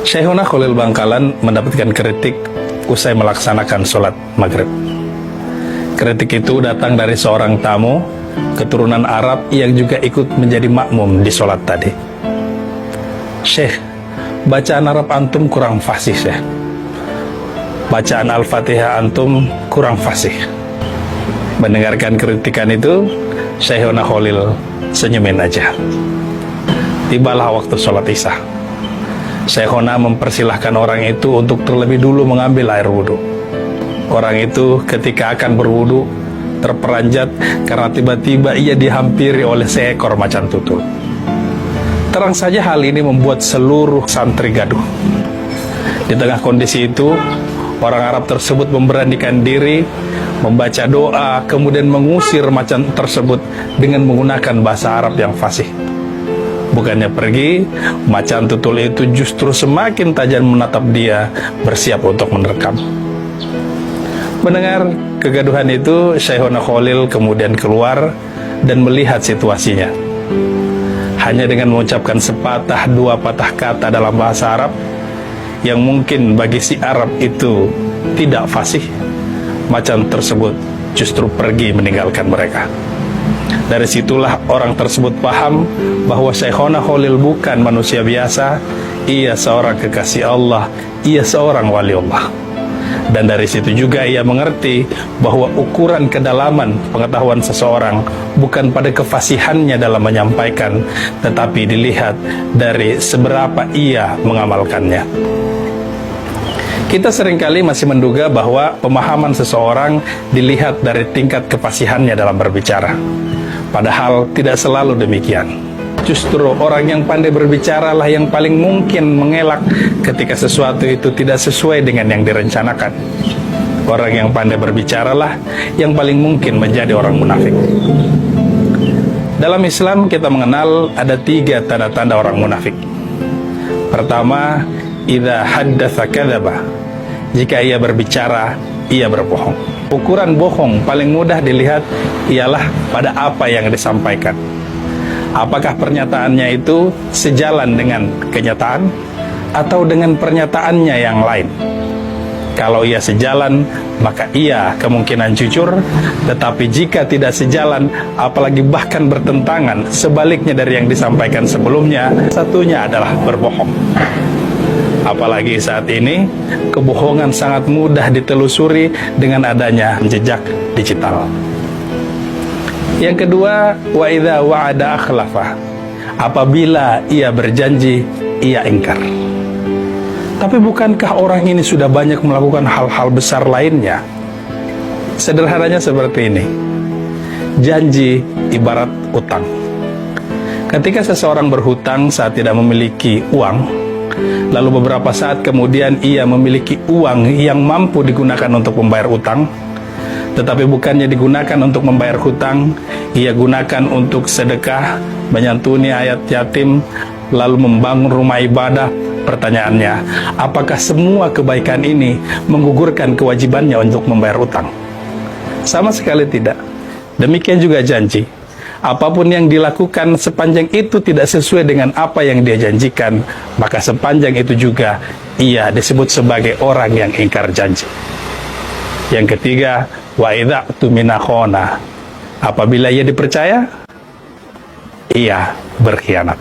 Syekhuna Khalil Bangkalan mendapatkan kritik usai melaksanakan sholat maghrib. Kritik itu datang dari seorang tamu keturunan Arab yang juga ikut menjadi makmum di sholat tadi. Syekh, bacaan Arab antum kurang fasih, Syekh. Bacaan Al-Fatihah antum kurang fasih. Mendengarkan kritikan itu, Syekhuna Khalil senyumin aja. Tibalah waktu sholat isya. Syekhuna mempersilahkan orang itu untuk terlebih dulu mengambil air wudhu. Orang itu ketika akan berwudhu terperanjat karena tiba-tiba ia dihampiri oleh seekor macan tutul. Terang saja hal ini membuat seluruh santri gaduh. Di tengah kondisi itu, orang Arab tersebut memberanikan diri, membaca doa, kemudian mengusir macan tersebut dengan menggunakan bahasa Arab yang fasih. Bukannya pergi, macan tutul itu justru semakin tajam menatap dia, bersiap untuk menerkam. Mendengar kegaduhan itu, Syekhuna Khalil kemudian keluar dan melihat situasinya. Hanya dengan mengucapkan sepatah dua patah kata dalam bahasa Arab, yang mungkin bagi si Arab itu tidak fasih, macan tersebut justru pergi meninggalkan mereka. Dari situlah orang tersebut paham bahwa Syekhuna Khalil bukan manusia biasa, ia seorang kekasih Allah, ia seorang wali Allah. Dan dari situ juga ia mengerti bahwa ukuran kedalaman pengetahuan seseorang bukan pada kefasihannya dalam menyampaikan, tetapi dilihat dari seberapa ia mengamalkannya. Kita seringkali masih menduga bahwa pemahaman seseorang dilihat dari tingkat kefasihannya dalam berbicara. Padahal tidak selalu demikian. Justru orang yang pandai berbicara lah yang paling mungkin mengelak ketika sesuatu itu tidak sesuai dengan yang direncanakan. Orang yang pandai berbicara lah yang paling mungkin menjadi orang munafik. Dalam Islam kita mengenal ada 3 tanda-tanda orang munafik. Pertama, idza haddatsa kadzaba. Jika ia berbicara, ia berbohong. Ukuran bohong paling mudah dilihat ialah pada apa yang disampaikan. Apakah pernyataannya itu sejalan dengan kenyataan atau dengan pernyataannya yang lain? Kalau ia sejalan, maka ia kemungkinan jujur. Tetapi jika tidak sejalan, apalagi bahkan bertentangan sebaliknya dari yang disampaikan sebelumnya, satunya adalah berbohong. Apalagi saat ini, kebohongan sangat mudah ditelusuri dengan adanya jejak digital. Yang kedua, wa idza wa'ada akhlafa. Apabila ia berjanji, ia ingkar. Tapi bukankah orang ini sudah banyak melakukan hal-hal besar lainnya? Sederhananya seperti ini. Janji ibarat utang. Ketika seseorang berhutang saat tidak memiliki uang, lalu beberapa saat kemudian ia memiliki uang yang mampu digunakan untuk membayar utang, tetapi bukannya digunakan untuk membayar hutang, ia gunakan untuk sedekah, menyantuni ayat yatim, lalu membangun rumah ibadah. Pertanyaannya, apakah semua kebaikan ini menggugurkan kewajibannya untuk membayar utang? Sama sekali tidak. Demikian juga janji. Apapun yang dilakukan sepanjang itu tidak sesuai dengan apa yang dia janjikan, maka sepanjang itu juga ia disebut sebagai orang yang ingkar janji. Yang ketiga, wa idza tumina khana. Apabila ia dipercaya, ia berkhianat.